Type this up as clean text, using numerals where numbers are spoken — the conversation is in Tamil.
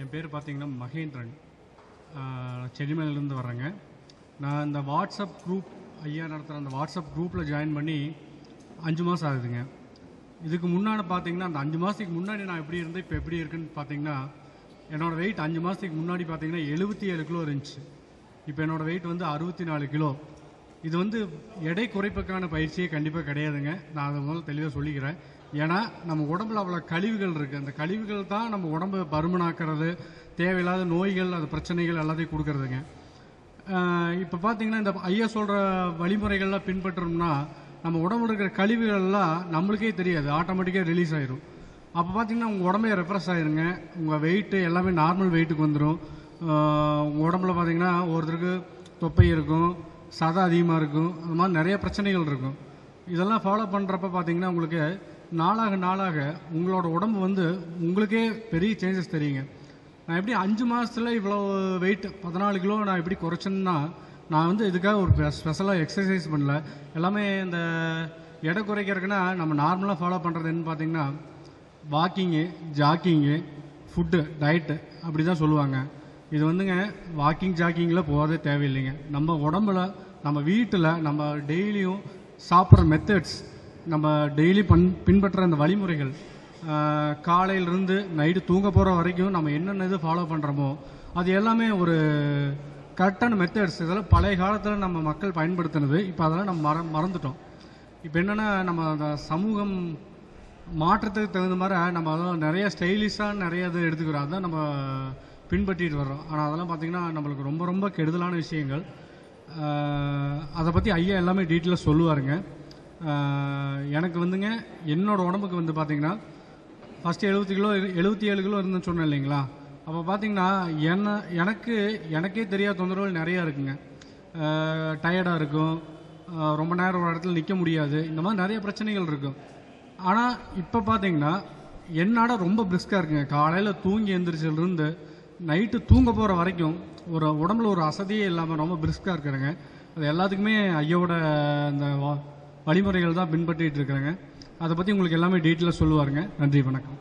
என் பேர் பார்த்தீங்கன்னா மகேந்திரன். சென்னிமலையிலேருந்து வர்றேங்க. நான் இந்த வாட்ஸ்அப் குரூப் ஐயா நடத்துகிற அந்த வாட்ஸ்அப் குரூப்பில் ஜாயின் பண்ணி 5 மாதம் ஆகுதுங்க. இதுக்கு முன்னாடி பார்த்தீங்கன்னா அந்த 5 மாதத்துக்கு முன்னாடி நான் எப்படி இருந்தேன், இப்போ எப்படி இருக்குன்னு பார்த்தீங்கன்னா, என்னோடய வெயிட் 5 மாதத்துக்கு முன்னாடி பார்த்தீங்கன்னா 77 கிலோ இருந்துச்சு. இப்போ என்னோடய வெயிட் வந்து 64 கிலோ. இது வந்து எடை குறைப்புக்கான பயிற்சியே கண்டிப்பாக கிடையாதுங்க. நான் அதை முதல்ல தெளிவாக சொல்லிக்கிறேன். ஏன்னா நம்ம உடம்புல அவ்வளோ கழிவுகள் இருக்குது. அந்த கழிவுகள் தான் நம்ம உடம்பை பருமனாக்கிறது, தேவையில்லாத நோய்கள், அது பிரச்சனைகள் எல்லாத்தையும் கொடுக்கறதுங்க. இப்போ பார்த்தீங்கன்னா இந்த ஐயா சொல்கிற வழிமுறைகள்லாம் பின்பற்றோம்னா நம்ம உடம்புல இருக்கிற கழிவுகள்லாம் நம்மளுக்கே தெரியாது, ஆட்டோமேட்டிக்காக ரிலீஸ் ஆயிரும். அப்போ பார்த்தீங்கன்னா உங்கள் உடம்பே ரெஃப்ரெஷ் ஆயிருங்க. உங்கள் வெயிட்டு எல்லாமே நார்மல் வெயிட்டுக்கு வந்துடும். உங்கள் உடம்புல பார்த்தீங்கன்னா ஒருத்தருக்கு தொப்பை இருக்கும், சதை அதிகமாக இருக்கும், அந்த மாதிரி நிறைய பிரச்சனைகள் இருக்கும். இதெல்லாம் ஃபாலோ பண்ணுறப்ப பார்த்தீங்கன்னா உங்களுக்கு நாளாக நாளாக உங்களோட உடம்பு வந்து உங்களுக்கே பெரிய சேஞ்சஸ் தெரியுங்க. நான் எப்படி 5 மாதத்தில் இவ்வளோ வெயிட் 14 கிலோ நான் எப்படி குறைச்சேன்னா, நான் வந்து இதுக்காக ஒரு ஸ்பெஷலாக எக்ஸசைஸ் பண்ணல. எல்லாமே இந்த எடை குறைக்கிறதுக்குன்னா நம்ம நார்மலாக ஃபாலோ பண்ணுறது என்னன்னு பார்த்தீங்கன்னா வாக்கிங்கு, ஜாக்கிங்கு, ஃபுட்டு, டயட்டு அப்படி தான் சொல்லுவாங்க. இது வந்துங்க வாக்கிங் ஜாக்கிங்கில் போகிறதே தேவையில்லைங்க. நம்ம உடம்புல நம்ம வீட்டில் நம்ம டெய்லியும் சாப்பிட்ற மெத்தட்ஸ், நம்ம டெய்லி பின்பற்ற அந்த வழிமுறைகள், காலையிலிருந்து நைட்டு தூங்க போகிற வரைக்கும் நம்ம என்னென்ன இது ஃபாலோ பண்ணுறோமோ அது எல்லாமே ஒரு கரெக்டான மெத்தட்ஸ். இதெல்லாம் பழைய காலத்தில் நம்ம மக்கள் பயன்படுத்தினது. இப்போ அதெல்லாம் நம்ம மறந்துட்டோம். இப்போ என்னென்னா நம்ம அந்த சமூகம் மாற்றத்துக்கு தகுந்த மாதிரி நம்ம அதெல்லாம் நிறைய ஸ்டைலிஷாக நிறைய இது எடுத்துக்கிறோம். அதுதான் நம்ம பின்பற்றிட்டு வர்றோம். ஆனால் அதெல்லாம் பார்த்திங்கன்னா நம்மளுக்கு ரொம்ப ரொம்ப கெடுதலான விஷயங்கள். அதை பற்றி ஐயா எல்லாமே டீட்டெயிலாக சொல்லுவாருங்க. எனக்கு வந்துங்க என்னோடய உடம்புக்கு வந்து பார்த்திங்கன்னா ஃபஸ்ட்டு 77 கிலோ இருந்துன்னு சொன்னேன் இல்லைங்களா. அப்போ பார்த்திங்கன்னா எனக்கே தெரியாத தொந்தரவுகள் நிறையா இருக்குங்க. டயர்டாக இருக்கும், ரொம்ப நேரம் ஒரு இடத்துல நிற்க முடியாது, இந்த மாதிரி நிறைய பிரச்சனைகள் இருக்கும். ஆனால் இப்போ பார்த்திங்கன்னா என்னோட ரொம்ப பிரிஸ்காக இருக்குங்க. காலையில் தூங்கி எழுந்திரிச்சிலிருந்து நைட்டு தூங்க போகிற வரைக்கும் ஒரு உடம்புல ஒரு அசதியே இல்லாமல் ரொம்ப பிரிஸ்காக இருக்கிறேங்க. அது எல்லாத்துக்குமே ஐயோட அந்த வழிமுறைகள் தான் பின்பற்றிட்டு இருக்கிறேங்க. அதை பற்றி உங்களுக்கு எல்லாமே டீட்டெயிலாக சொல்லுவாருங்க. நன்றி, வணக்கம்.